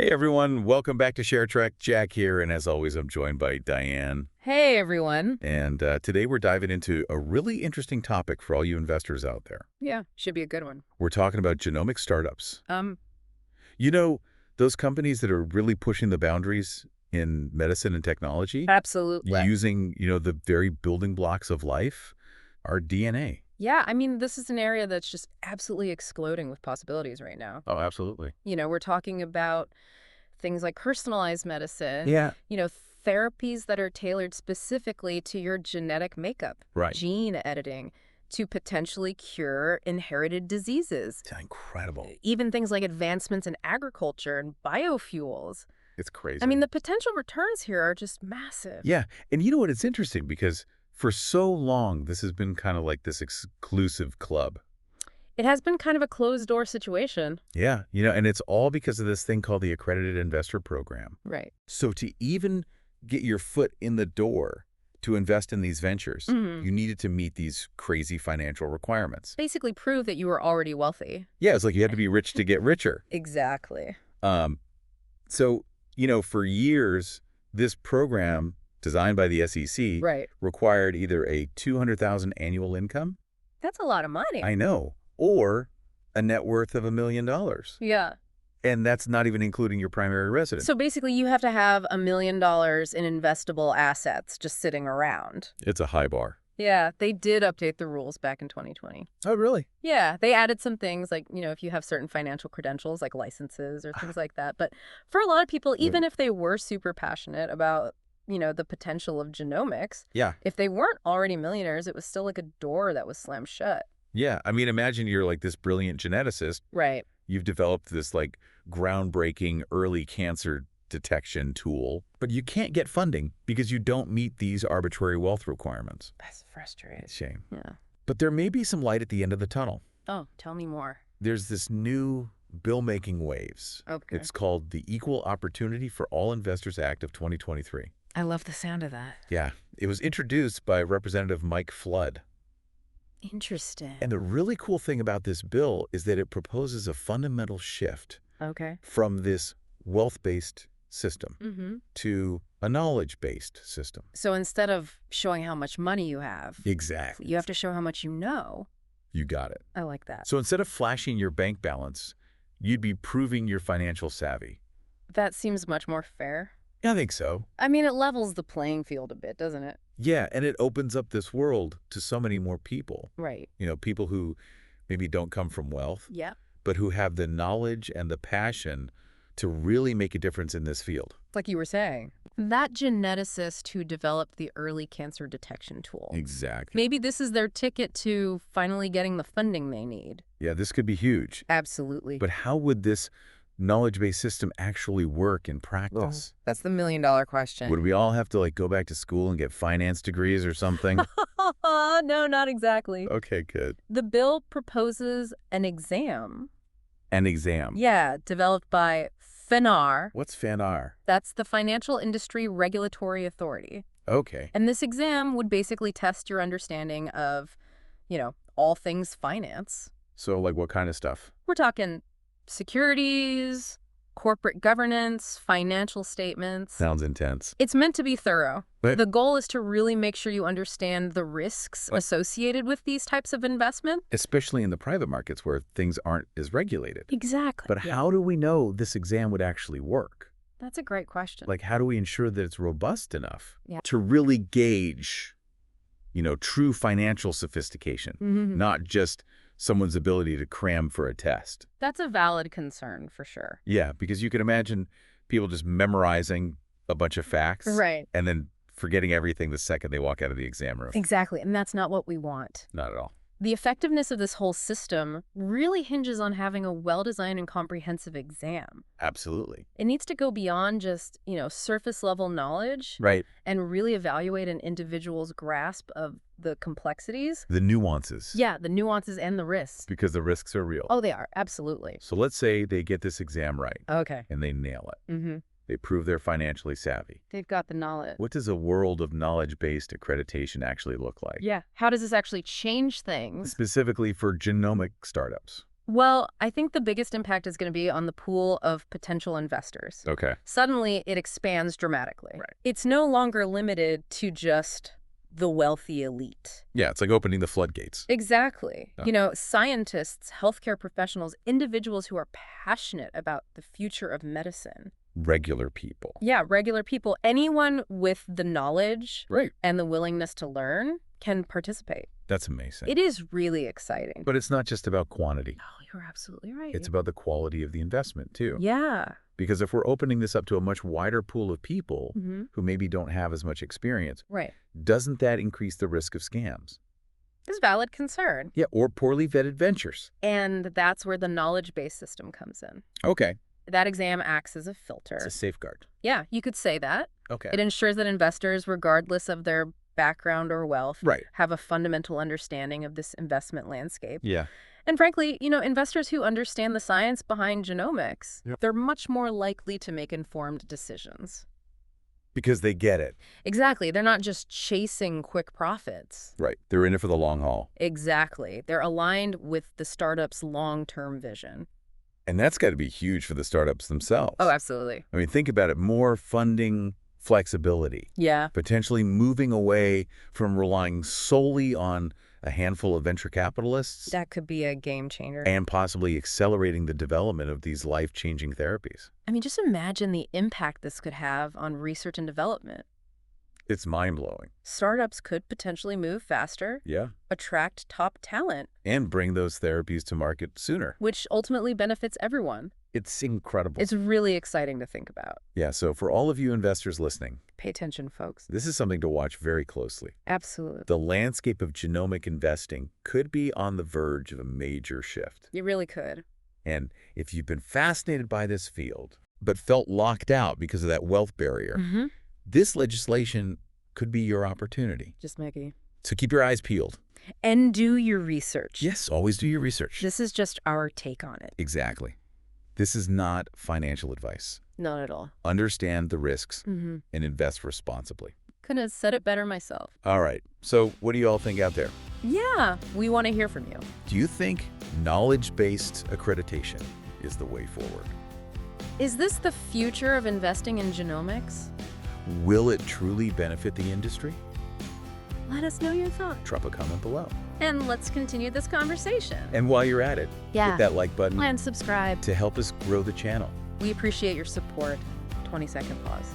Hey everyone, welcome back to ShareTreck. Jack here, and as always, I'm joined by Diane. Hey, everyone. And today we're diving into a really interesting topic for all you investors out there. Yeah, should be a good one. We're talking about genomic startups. Um, You know, those companies that are really pushing the boundaries in medicine and technology, Absolutely. using, the very building blocks of life, our DNA. Yeah, I mean, this is an area that's just absolutely exploding with possibilities right now. Oh, absolutely. We're talking about things like personalized medicine, Yeah. therapies that are tailored specifically to your genetic makeup, Right. gene editing, to potentially cure inherited diseases. It's incredible. Even things like advancements in agriculture and biofuels. It's crazy. I mean, the potential returns here are just massive. Yeah, and you know what? It's interesting because for so long, this has been kind of like this exclusive club. It has been kind of a closed-door situation. Yeah, and it's all because of this thing called the Accredited Investor Program. Right. So to even get your foot in the door to invest in these ventures, you needed to meet these crazy financial requirements. Basically prove that you were already wealthy. Yeah, it's like you had to be rich to get richer. Exactly. So, for years, this program designed by the SEC Right. required either a $200,000 annual income, That's a lot of money. I know, or a net worth of $1 million. Yeah. And that's not even including your primary residence. So basically you have to have $1 million in investable assets just sitting around. It's a high bar. Yeah, they did update the rules back in 2020. Oh, really? Yeah, they added some things like, if you have certain financial credentials like licenses or things like that. But for a lot of people, even if they were super passionate about, the potential of genomics, Yeah. if they weren't already millionaires, it was still like a door that was slammed shut. Yeah. I mean, imagine you're like this brilliant geneticist. Right. You've developed this like groundbreaking early cancer detection tool, but you can't get funding because you don't meet these arbitrary wealth requirements. That's frustrating. Shame. Yeah. But there may be some light at the end of the tunnel. Oh, tell me more. There's this new bill-making waves. Okay. It's called the Equal Opportunity for All Investors Act of 2023. I love the sound of that. Yeah. It was introduced by Representative Mike Flood. Interesting. And the really cool thing about this bill is that it proposes a fundamental shift Okay. from this wealth-based system to a knowledge-based system. So instead of showing how much money you have, Exactly. you have to show how much you know. You got it. I like that. So instead of flashing your bank balance, you'd be proving your financial savvy. That seems much more fair. I think so. I mean, it levels the playing field a bit, doesn't it? Yeah, and it opens up this world to so many more people. Right. People who maybe don't come from wealth, Yeah. but who have the knowledge and the passion to really make a difference in this field. Like you were saying. That geneticist who developed the early cancer detection tool. Exactly. Maybe this is their ticket to finally getting the funding they need. Yeah, this could be huge. Absolutely. But how would this knowledge-based system actually work in practice? That's the million-dollar question. Would we all have to go back to school and get finance degrees or something? No, not exactly. Okay, good. The bill proposes an exam. An exam. Yeah, developed by FINAR. What's FANR? That's the Financial Industry Regulatory Authority. Okay. And this exam would basically test your understanding of, all things finance. So, what kind of stuff? We're talking securities, corporate governance, financial statements. Sounds intense. It's meant to be thorough. But The goal is to really make sure you understand the risks associated with these types of investment. especially in the private markets where things aren't as regulated. Exactly. But how do we know this exam would actually work? That's a great question. How do we ensure that it's robust enough Yeah. to really gauge, true financial sophistication, not just someone's ability to cram for a test? That's a valid concern for sure. Yeah, because you can imagine people just memorizing a bunch of facts Right. and then forgetting everything the second they walk out of the exam room. Exactly. And that's not what we want. Not at all. The effectiveness of this whole system really hinges on having a well-designed and comprehensive exam. Absolutely. It needs to go beyond just, surface-level knowledge Right. and really evaluate an individual's grasp of the complexities. The nuances. Yeah, the nuances and the risks. Because the risks are real. Oh, they are. Absolutely. So let's say they get this exam right Okay. and they nail it. Mm-hmm. They prove they're financially savvy. They've got the knowledge. What does a world of knowledge-based accreditation actually look like? Yeah. How does this actually change things? Specifically for genomic startups. Well, I think the biggest impact is going to be on the pool of potential investors. Okay. Suddenly, it expands dramatically. Right. It's no longer limited to just the wealthy elite. Yeah, it's like opening the floodgates. Exactly. Oh. Scientists, healthcare professionals, individuals who are passionate about the future of medicine. Regular people. Yeah, regular people. Anyone with the knowledge Right. and the willingness to learn can participate. That's amazing. It is really exciting. But it's not just about quantity. No, you're absolutely right. It's about the quality of the investment, too. Yeah. Because if we're opening this up to a much wider pool of people Mm-hmm. who maybe don't have as much experience, Right. doesn't that increase the risk of scams? It's a valid concern. Yeah, or poorly vetted ventures. And that's where the knowledge-based system comes in. Okay. That exam acts as a filter. It's a safeguard. Yeah, you could say that. Okay. It ensures that investors, regardless of their background or wealth, Right. have a fundamental understanding of this investment landscape. Yeah. And frankly, investors who understand the science behind genomics, Yep. they're much more likely to make informed decisions. Because they get it. Exactly. They're not just chasing quick profits. Right. They're in it for the long haul. Exactly. They're aligned with the startup's long-term vision. And that's got to be huge for the startups themselves. Oh, absolutely. I mean, think about it. More funding flexibility. Yeah. Potentially moving away from relying solely on a handful of venture capitalists That could be a game changer. and possibly accelerating the development of these life-changing therapies. I mean, just imagine the impact this could have on research and development. It's mind-blowing. Startups could potentially move faster, Yeah. attract top talent, And bring those therapies to market sooner. which ultimately benefits everyone. It's incredible. It's really exciting to think about. Yeah, so for all of you investors listening, Pay attention, folks. this is something to watch very closely. Absolutely. The landscape of genomic investing could be on the verge of a major shift. You really could. And if you've been fascinated by this field, but felt locked out because of that wealth barrier, Mm-hmm. this legislation could be your opportunity. Just Maggie. So keep your eyes peeled. And do your research. Yes, always do your research. This is just our take on it. Exactly. This is not financial advice. Not at all. Understand the risks Mm-hmm. and invest responsibly. Couldn't have said it better myself. All right. So what do you all think out there? Yeah, we want to hear from you. Do you think knowledge-based accreditation is the way forward? Is this the future of investing in genomics? Will it truly benefit the industry? Let us know your thoughts. Drop a comment below. And let's continue this conversation. And while you're at it, Yeah. hit that like button And subscribe. to help us grow the channel. We appreciate your support. 20-second pause.